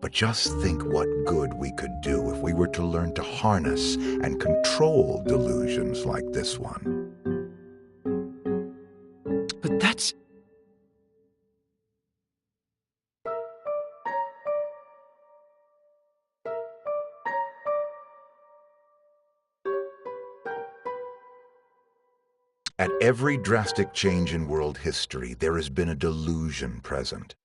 Speaker 11: But just think what good we could do if we were to learn to harness and control delusions like this one.
Speaker 2: But that's...
Speaker 11: At every drastic change in world history, there has been a delusion present.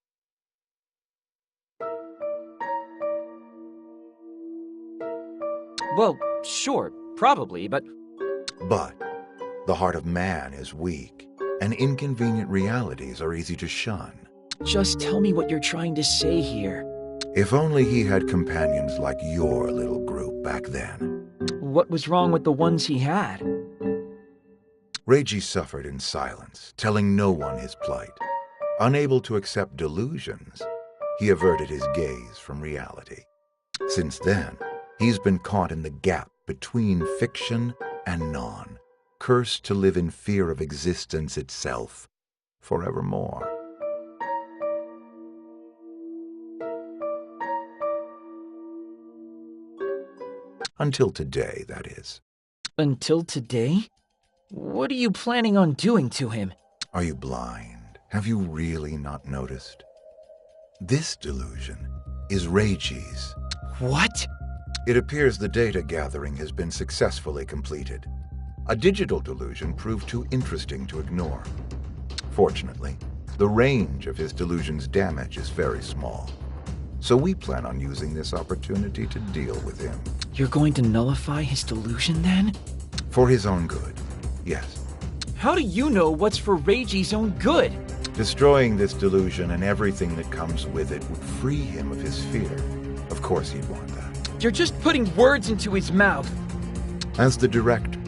Speaker 2: Well, sure, probably, but...
Speaker 11: But the heart of man is weak, and inconvenient realities are easy to shun.
Speaker 2: Just tell me what you're trying to say here.
Speaker 11: If only he had companions like your little group back then.
Speaker 2: What was wrong with the ones he had?
Speaker 11: Reiji suffered in silence, telling no one his plight. Unable to accept delusions, he averted his gaze from reality. Since then, he's been caught in the gap between fiction and non, cursed to live in fear of existence itself forevermore. Until today, that is.
Speaker 2: Until today? What are you planning on doing to him?
Speaker 11: Are you blind? Have you really not noticed? This delusion is Reiji's.
Speaker 2: What?
Speaker 11: It appears the data gathering has been successfully completed. A digital delusion proved too interesting to ignore. Fortunately, the range of his delusion's damage is very small. So we plan on using this opportunity to deal with him.
Speaker 2: You're going to nullify his delusion then?
Speaker 11: For his own good, yes.
Speaker 2: How do you know what's for Reiji's own good?
Speaker 11: Destroying this delusion and everything that comes with it would free him of his fear. Of course he'd want that.
Speaker 2: You're just putting words into his mouth.
Speaker 11: As the director...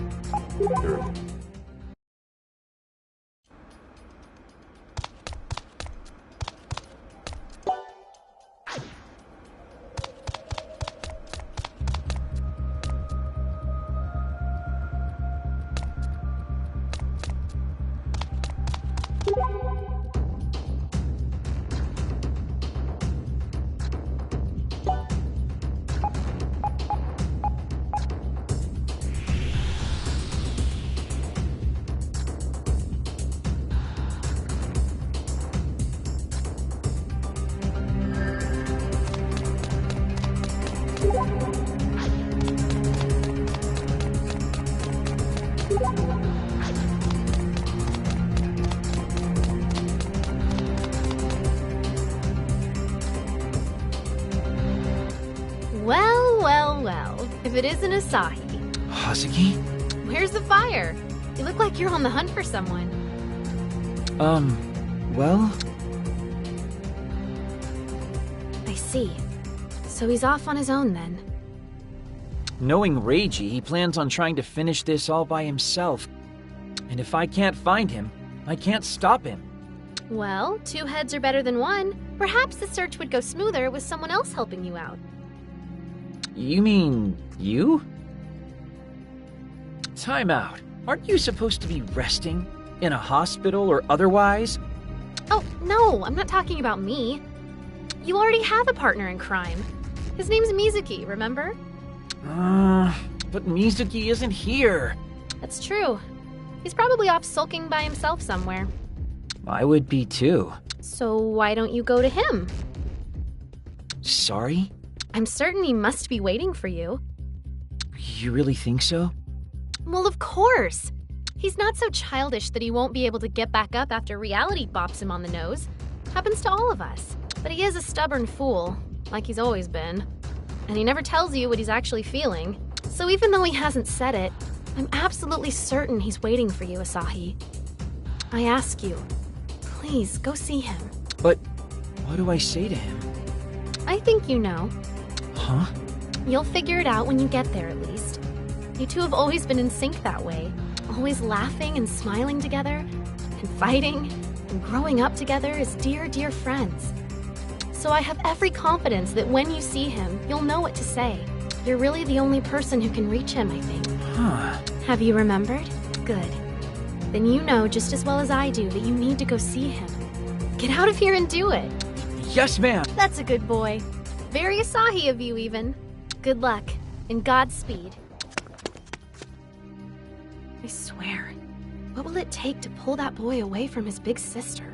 Speaker 3: Well, if it isn't Asahi.
Speaker 2: Hazuki?
Speaker 3: Where's the fire? You look like you're on the hunt for someone.
Speaker 2: Well,
Speaker 3: I see. So he's off on his own then.
Speaker 2: knowing Reiji, he plans on trying to finish this all by himself. And if I can't find him, I can't stop him.
Speaker 3: Well, 2 heads are better than 1. Perhaps the search would go smoother with someone else helping you out.
Speaker 2: You mean you? Time out. Aren't you supposed to be resting? In a hospital or otherwise?
Speaker 3: Oh, no, I'm not talking about me. You already have a partner in crime. His name's Mizuki, remember?
Speaker 2: But Mizuki isn't here.
Speaker 3: That's true. He's probably off sulking by himself somewhere.
Speaker 2: I would be too.
Speaker 3: So why don't you go to him?
Speaker 2: Sorry?
Speaker 3: I'm certain he must be waiting for you.
Speaker 2: You really think so?
Speaker 3: Well, of course. He's not so childish that he won't be able to get back up after reality bops him on the nose. Happens to all of us. But he is a stubborn fool, like he's always been. And he never tells you what he's actually feeling. So even though he hasn't said it, I'm absolutely certain he's waiting for you, Asahi. I ask you, please go see him.
Speaker 2: But what do I say to him?
Speaker 3: I think you know.
Speaker 2: Huh?
Speaker 3: You'll figure it out when you get there, at least. You two have always been in sync that way. Always laughing and smiling together, and fighting, and growing up together as dear, dear friends. So I have every confidence that when you see him, you'll know what to say. You're really the only person who can reach him, I think.
Speaker 2: Huh.
Speaker 3: Have you remembered? Good. Then you know just as well as I do that you need to go see him. Get out of here and do it.
Speaker 2: Yes, ma'am.
Speaker 3: That's a good boy. Very Asahi of you, even. Good luck, and Godspeed. I swear, what will it take to pull that boy away from his big sister?